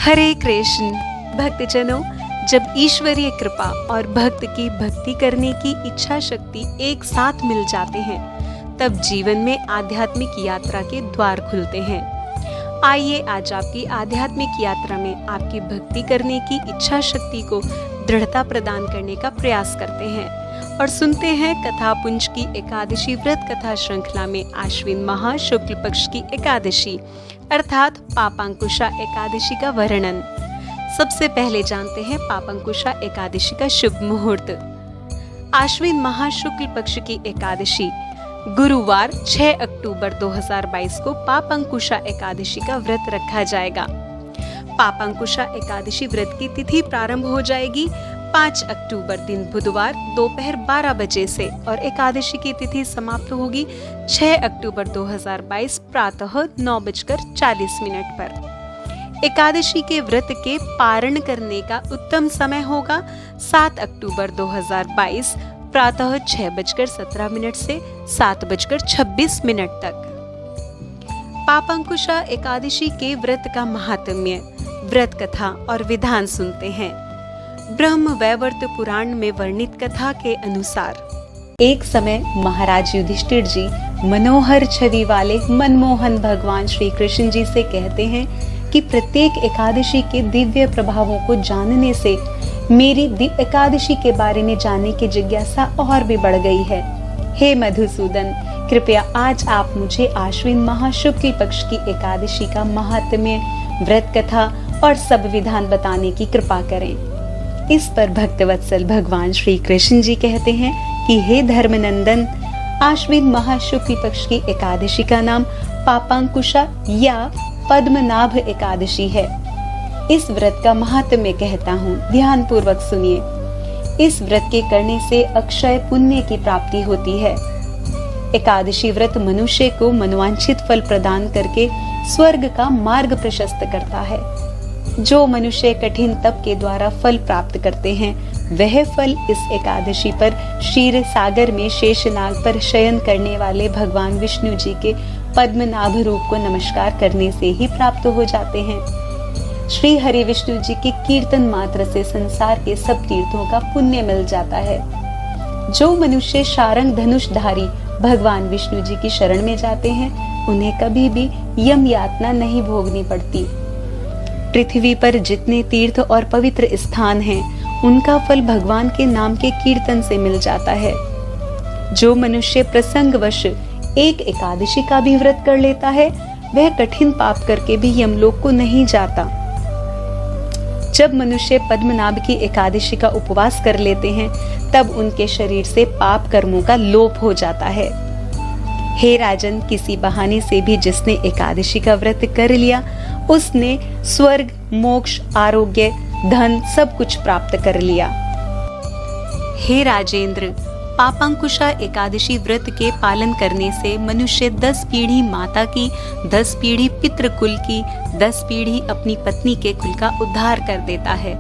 हरे कृष्ण भक्तजनों, जब ईश्वरीय कृपा और भक्त की भक्ति करने की इच्छा शक्ति एक साथ मिल जाते हैं, तब जीवन में आध्यात्मिक यात्रा के द्वार खुलते हैं। आइए आज आपकी आध्यात्मिक यात्रा में आपकी भक्ति करने की इच्छा शक्ति को दृढ़ता प्रदान करने का प्रयास करते हैं और सुनते हैं कथापुंज की एकादशी व्रत कथा श्रृंखला में आश्विन माह शुक्ल पक्ष की एकादशी अर्थात पापांकुशा एकादशी का वर्णन। सबसे पहले जानते हैं पापांकुशा एकादशी का शुभ मुहूर्त। आश्विन माह शुक्ल पक्ष की एकादशी गुरुवार 6 अक्टूबर 2022 को पापांकुशा एकादशी का व्रत रखा जाएगा। पापांकुशा एकादशी व्रत की तिथि प्रारंभ हो जाएगी 5 अक्टूबर दिन बुधवार दोपहर 12 बजे से और एकादशी की तिथि समाप्त होगी 6 अक्टूबर 2022 प्रातः 9:40 पर। एकादशी के व्रत के पारण करने का उत्तम समय होगा 7 अक्टूबर 2022 प्रातः 6:17 से 7:26 तक। पापांकुशा एकादशी के व्रत का महात्म्य, व्रत कथा और विधान सुनते हैं। ब्रह्म वैवर्त पुराण में वर्णित कथा के अनुसार एक समय महाराज युधिष्ठिर जी मनोहर छवि वाले मनमोहन भगवान श्री कृष्ण जी से कहते हैं कि प्रत्येक एकादशी के दिव्य प्रभावों को जानने से मेरी एकादशी के बारे में जानने की जिज्ञासा और भी बढ़ गई है। हे मधुसूदन, कृपया आज आप मुझे आश्विन माह शुक्ल पक्ष की एकादशी का महात्म्य, व्रत कथा और सब विधान बताने की कृपा करें। इस पर भक्तवत्सल भगवान श्री कृष्ण जी कहते हैं कि हे धर्मनंदन, आश्विन माह शुक्ल पक्ष की एकादशी का नाम पापांकुशा या पद्मनाभ एकादशी है। इस व्रत का महात्म्य कहता हूँ, ध्यान पूर्वक सुनिए। इस व्रत के करने से अक्षय पुण्य की प्राप्ति होती है। एकादशी व्रत मनुष्य को मनोवांछित फल प्रदान करके स्वर्ग का मार्ग प्रशस्त करता है। जो मनुष्य कठिन तप के द्वारा फल प्राप्त करते हैं, वह फल इस एकादशी पर क्षीर सागर में शेषनाग पर शयन करने वाले भगवान विष्णु जी के पद्मनाभ रूप को नमस्कार करने से ही प्राप्त हो जाते हैं। श्री हरि विष्णु जी के कीर्तन मात्र से संसार के सब तीर्थों का पुण्य मिल जाता है। जो मनुष्य शारंग धनुषधारी भगवान विष्णु जी की शरण में जाते हैं, उन्हें कभी भी यम यातना नहीं भोगनी पड़ती। पृथ्वी पर जितने तीर्थ और पवित्र स्थान हैं, उनका फल भगवान के नाम के कीर्तन से मिल जाता है। जो मनुष्य प्रसंगवश एक एकादशी का भी व्रत कर लेता है, वह कठिन पाप करके भी यमलोक को नहीं जाता। जब मनुष्य पद्मनाभ की एकादशी का उपवास कर लेते हैं, तब उनके शरीर से पाप कर्मों का लोप हो जाता है। हे राजन, किसी बहाने से भी जिसने एकादशी का व्रत कर लिया, उसने स्वर्ग, मोक्ष, आरोग्य, धन सब कुछ प्राप्त कर लिया। हे राजेंद्र, पापांकुशा एकादशी व्रत के पालन करने से मनुष्य 10 पीढ़ी माता की, 10 पीढ़ी पितृकुल की, 10 पीढ़ी अपनी पत्नी के कुल का उद्धार कर देता है।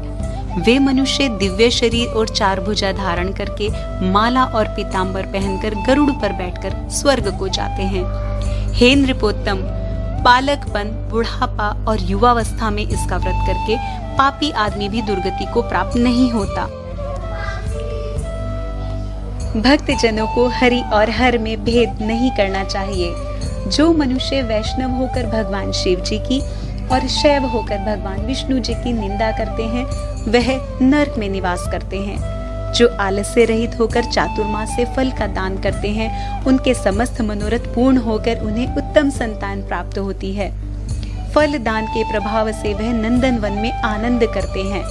वे मनुष्य दिव्य शरीर और 4 भुजा धारण करके माला और पीतांबर पहनकर गरुड़ पर बैठकर स्वर्ग को जाते हैं। हे नृपोत्तम, बालकपन, बुढ़ापा और युवावस्था में इसका व्रत करके पापी आदमी भी दुर्गति को प्राप्त नहीं होता। भक्तजनों को हरि और हर में भेद नहीं करना चाहिए। जो मनुष्य वैष्णव होकर भगवान शिव जी की और शैव होकर भगवान विष्णु जी की निंदा करते हैं, वह नरक में निवास करते हैं। जो आलस्य रहित होकर चातुर्मास से फल का दान करते हैं, उनके समस्त मनोरथ पूर्ण होकर उन्हें उत्तम संतान प्राप्त होती है। फल दान के प्रभाव से वह नंदन वन में आनंद करते हैं।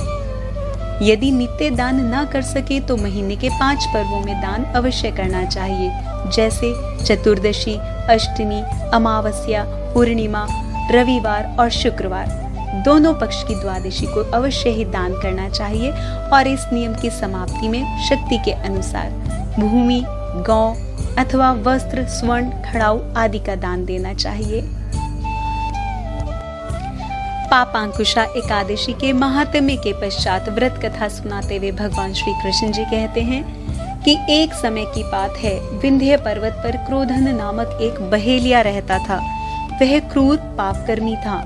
यदि नित्य दान न कर सके तो महीने के 5 पर्वों में दान अवश्य करना चाहिए, जैसे चतुर्दशी, अष्टमी, अमावस्या, पूर्णिमा, रविवार और शुक्रवार। दोनों पक्ष की द्वादशी को अवश्य ही दान करना चाहिए और इस नियम की समाप्ति में शक्ति के अनुसार भूमि, गौ अथवा वस्त्र, स्वर्ण, खड़ाऊ आदि का दान देना चाहिए। पापांकुशा एकादशी के महात्म्य के पश्चात व्रत कथा सुनाते हुए भगवान श्री कृष्ण जी कहते हैं कि एक समय की बात है, विंध्य पर्वत पर क्रोधन नामक एक बहेलिया रहता था। वह क्रूर पापकर्मी था।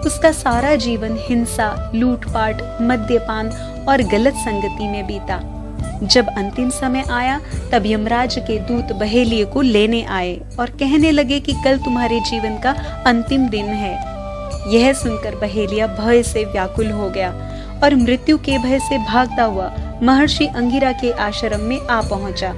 उसका सारा जीवन हिंसा, लूटपाट, मद्यपान और गलत संगति में बीता। जब अंतिम समय आया तब यमराज के दूत बहेलिये को लेने आए और कहने लगे कि कल तुम्हारे जीवन का अंतिम दिन है। यह सुनकर बहेलिया भय से व्याकुल हो गया और मृत्यु के भय से भागता हुआ महर्षि अंगिरा के आश्रम में आ पहुंचा।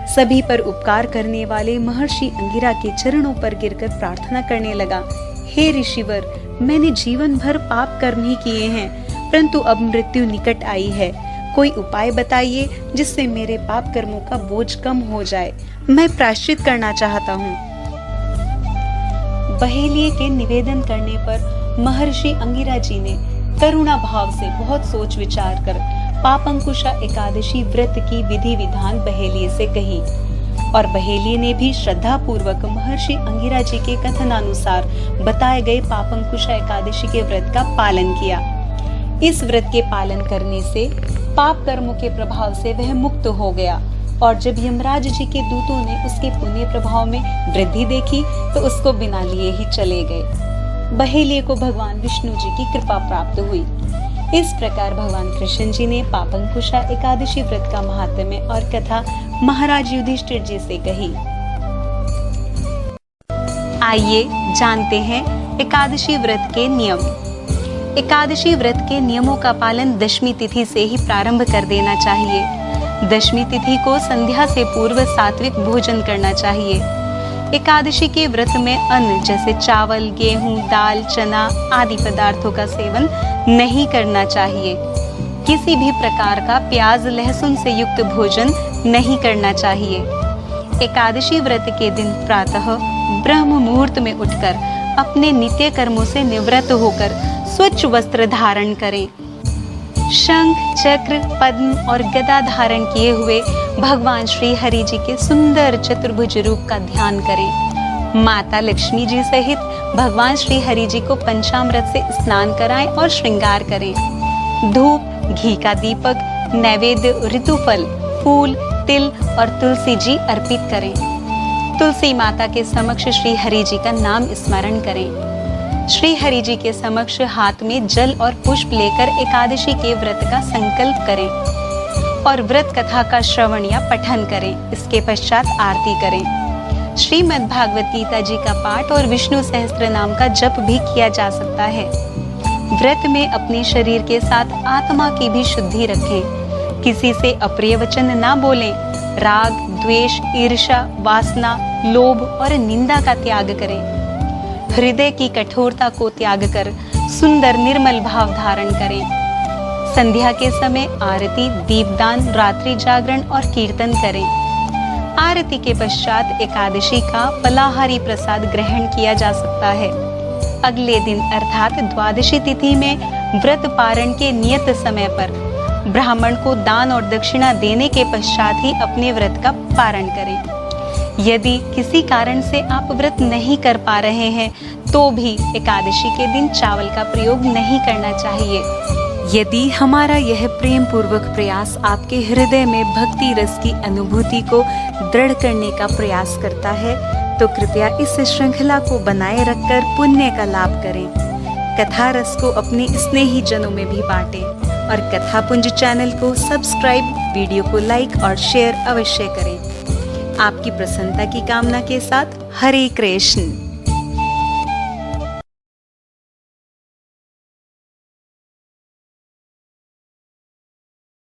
सभी पर उपकार करने वाले महर्षि अंगिरा के चरणों पर गिरकर प्रार्थना करने लगा, हे ऋषिवर, मैंने जीवन भर पाप कर्म ही किए हैं, परंतु अब मृत्यु निकट आई है। कोई उपाय बताइए जिससे मेरे पाप कर्मों का बोझ कम हो जाए। मैं प्रायश्चित करना चाहता हूँ। बहेलिये के निवेदन करने पर महर्षि अंगिरा जी ने करुणा भाव से बहुत सोच विचार कर पापंकुशा एकादशी व्रत की विधि विधान बहेलिये से कही और बहेलिये ने भी श्रद्धा पूर्वक महर्षि अंगिरा जी के कथनानुसार बताए गए पापंकुशा एकादशी के व्रत का पालन किया। इस व्रत के पालन करने से पाप कर्मों के प्रभाव से वह मुक्त हो गया और जब यमराज जी के दूतों ने उसके पुण्य प्रभाव में वृद्धि देखी तो उसको बिना लिए ही चले गए। बहेलिये को भगवान विष्णु जी की कृपा प्राप्त हुई। इस प्रकार भगवान कृष्ण जी ने पापंकुशा एकादशी व्रत का महात्म्य और कथा महाराज युधिष्ठिर जी से कही। आइए जानते हैं एकादशी व्रत के नियम। एकादशी व्रत के नियमों का पालन दशमी तिथि से ही प्रारंभ कर देना चाहिए। दशमी तिथि को संध्या से पूर्व सात्विक भोजन करना चाहिए। एकादशी के व्रत में अन्न जैसे चावल, गेहूं, दाल, चना आदि पदार्थों का सेवन नहीं करना चाहिए। किसी भी प्रकार का प्याज, लहसुन से युक्त भोजन नहीं करना चाहिए। एकादशी व्रत के दिन प्रातः ब्रह्म मुहूर्त में उठकर अपने नित्य कर्मों से निवृत्त होकर स्वच्छ वस्त्र धारण करें। शंख, चक्र, पद्म और गदा धारण किए हुए भगवान श्री हरि जी के सुंदर चतुर्भुज रूप का ध्यान करें। माता लक्ष्मी जी सहित भगवान श्री हरि जी को पंचामृत से स्नान कराएं और श्रृंगार करें। धूप, घी का दीपक, नैवेद्य, ऋतुफल, फूल, तिल और तुलसी जी अर्पित करें। तुलसी माता के समक्ष श्री हरि जी का नाम स्मरण करें। श्री हरि जी के समक्ष हाथ में जल और पुष्प लेकर एकादशी के व्रत का संकल्प करें और व्रत कथा का श्रवण या पठन करें। इसके पश्चात आरती करें। श्रीमद् भागवत गीता जी का पाठ और विष्णु सहस्त्र नाम का जप भी किया जा सकता है। व्रत में अपने शरीर के साथ आत्मा की भी शुद्धि रखें। किसी से अप्रिय वचन ना बोलें। राग, द्वेष, ईर्ष्या, वासना, लोभ और निंदा का त्याग करें। हृदय की कठोरता को त्याग कर सुंदर निर्मल भाव धारण करें। संध्या के समय आरती, दीपदान, रात्रि जागरण और कीर्तन करें। आरती के पश्चात एकादशी का फलाहारी प्रसाद ग्रहण किया जा सकता है। अगले दिन अर्थात द्वादशी तिथि में व्रत पारण के नियत समय पर ब्राह्मण को दान और दक्षिणा देने के पश्चात ही अपने व्रत का पारण करें। यदि किसी कारण से आप व्रत नहीं कर पा रहे हैं तो भी एकादशी के दिन चावल का प्रयोग नहीं करना चाहिए। यदि हमारा यह प्रेम पूर्वक प्रयास आपके हृदय में भक्ति रस की अनुभूति को दृढ़ करने का प्रयास करता है तो कृपया इस श्रृंखला को बनाए रखकर पुण्य का लाभ करें। कथा रस को अपने स्नेही जनों में भी बांटें और कथापुंज चैनल को सब्सक्राइब, वीडियो को लाइक और शेयर अवश्य करें। आपकी प्रसन्नता की कामना के साथ हरे कृष्ण।